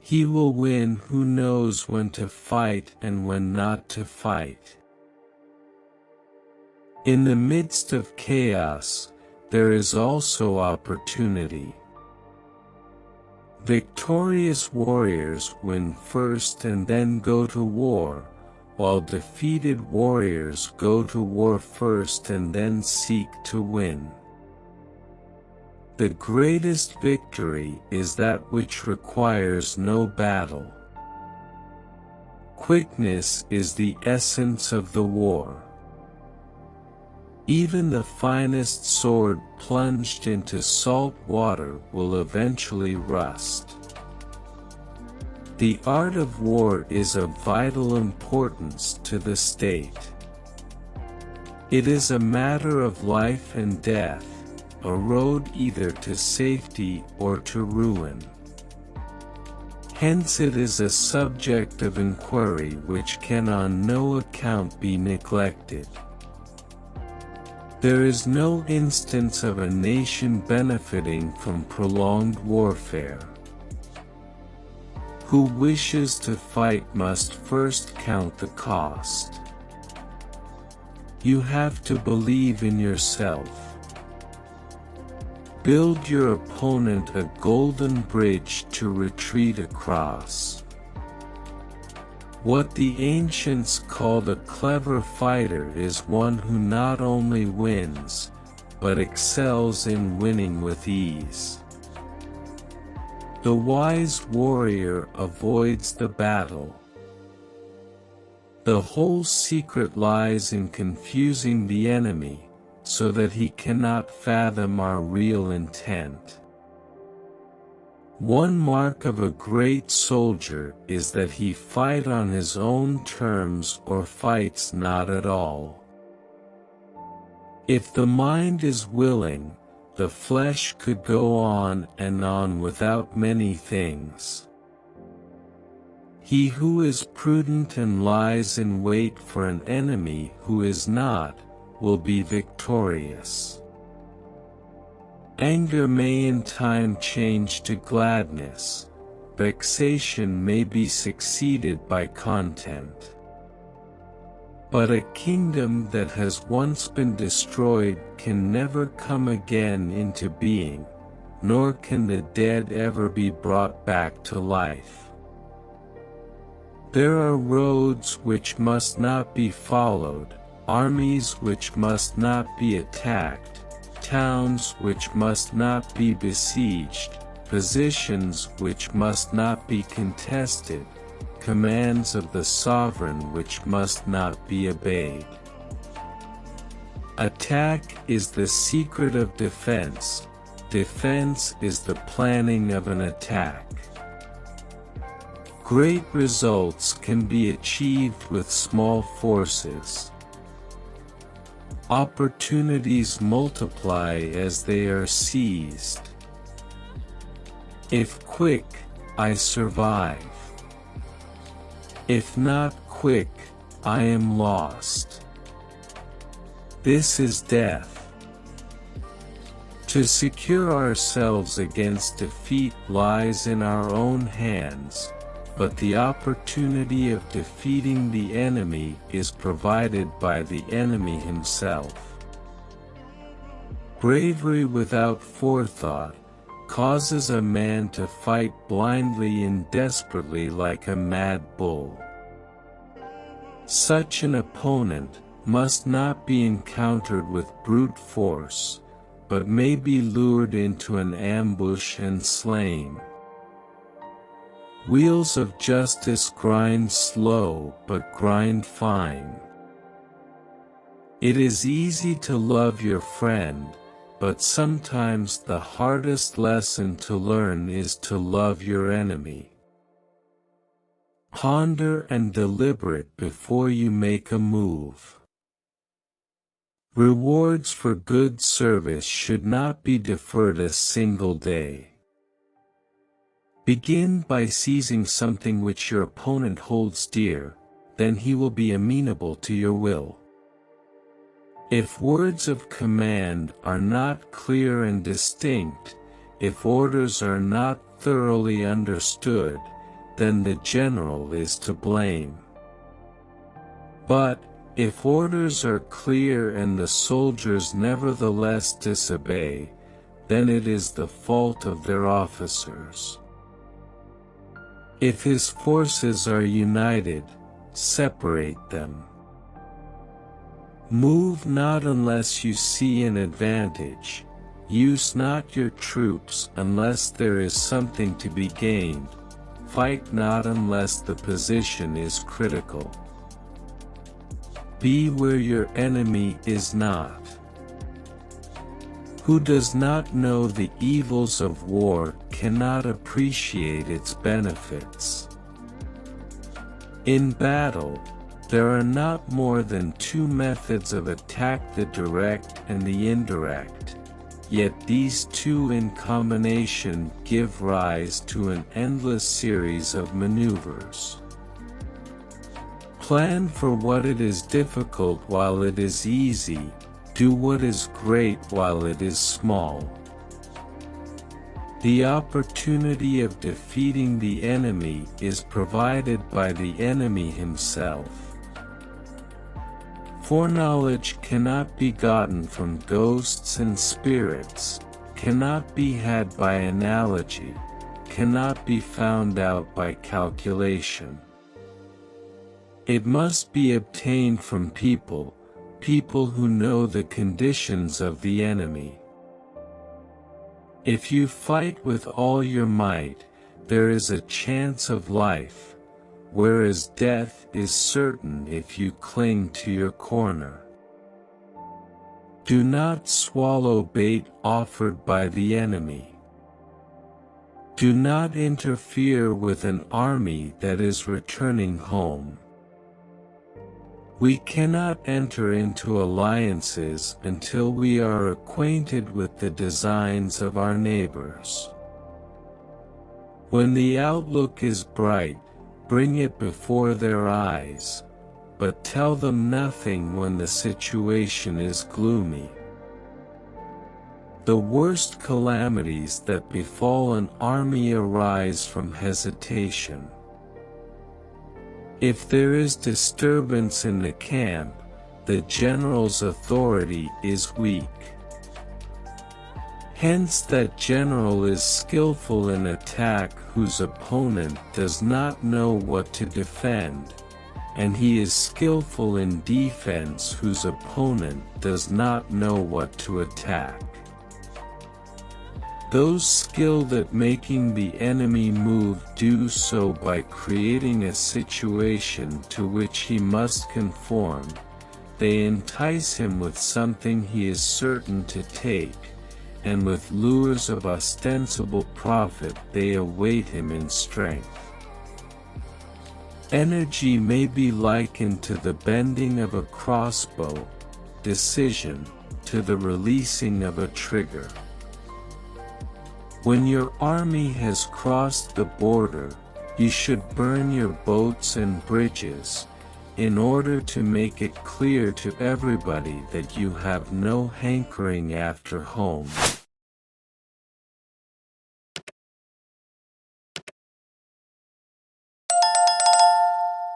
He will win who knows when to fight and when not to fight. In the midst of chaos, there is also opportunity. Victorious warriors win first and then go to war, while defeated warriors go to war first and then seek to win. The greatest victory is that which requires no battle. Quickness is the essence of the war. Even the finest sword plunged into salt water will eventually rust. The art of war is of vital importance to the state. It is a matter of life and death, a road either to safety or to ruin. Hence it is a subject of inquiry which can on no account be neglected. There is no instance of a nation benefiting from prolonged warfare. Who wishes to fight must first count the cost. You have to believe in yourself. Build your opponent a golden bridge to retreat across. What the ancients called a clever fighter is one who not only wins, but excels in winning with ease. The wise warrior avoids the battle. The whole secret lies in confusing the enemy, so that he cannot fathom our real intent. One mark of a great soldier is that he fight on his own terms or fights not at all. If the mind is willing, the flesh could go on and on without many things. He who is prudent and lies in wait for an enemy who is not, will be victorious. Anger may in time change to gladness, vexation may be succeeded by content. But a kingdom that has once been destroyed can never come again into being, nor can the dead ever be brought back to life. There are roads which must not be followed, armies which must not be attacked, towns which must not be besieged, positions which must not be contested, commands of the sovereign which must not be obeyed. Attack is the secret of defense, defense is the planning of an attack. Great results can be achieved with small forces. Opportunities multiply as they are seized. If quick, I survive. If not quick, I am lost. This is death. To secure ourselves against defeat lies in our own hands, but the opportunity of defeating the enemy is provided by the enemy himself. Bravery without forethought causes a man to fight blindly and desperately like a mad bull. Such an opponent must not be encountered with brute force, but may be lured into an ambush and slain. Wheels of justice grind slow but grind fine. It is easy to love your friend, but sometimes the hardest lesson to learn is to love your enemy. Ponder and deliberate before you make a move. Rewards for good service should not be deferred a single day. Begin by seizing something which your opponent holds dear, then he will be amenable to your will. If words of command are not clear and distinct, if orders are not thoroughly understood, then the general is to blame. But, if orders are clear and the soldiers nevertheless disobey, then it is the fault of their officers. If his forces are united, separate them. Move not unless you see an advantage, use not your troops unless there is something to be gained, fight not unless the position is critical. Be where your enemy is not. Who does not know the evils of war cannot appreciate its benefits. In battle, there are not more than two methods of attack: the direct and the indirect, yet these two in combination give rise to an endless series of maneuvers. Plan for what it is difficult while it is easy, do what is great while it is small. The opportunity of defeating the enemy is provided by the enemy himself. Foreknowledge cannot be gotten from ghosts and spirits, cannot be had by analogy, cannot be found out by calculation. It must be obtained from people who know the conditions of the enemy. If you fight with all your might, there is a chance of life, whereas death is certain if you cling to your corner. Do not swallow bait offered by the enemy. Do not interfere with an army that is returning home. We cannot enter into alliances until we are acquainted with the designs of our neighbors. When the outlook is bright, bring it before their eyes, but tell them nothing when the situation is gloomy. The worst calamities that befall an army arise from hesitation. If there is disturbance in the camp, the general's authority is weak. Hence that general is skillful in attack whose opponent does not know what to defend, and he is skillful in defense whose opponent does not know what to attack. Those skilled at making the enemy move do so by creating a situation to which he must conform. They entice him with something he is certain to take, and with lures of ostensible profit they await him in strength. Energy may be likened to the bending of a crossbow, decision to the releasing of a trigger. When your army has crossed the border, you should burn your boats and bridges, in order to make it clear to everybody that you have no hankering after home.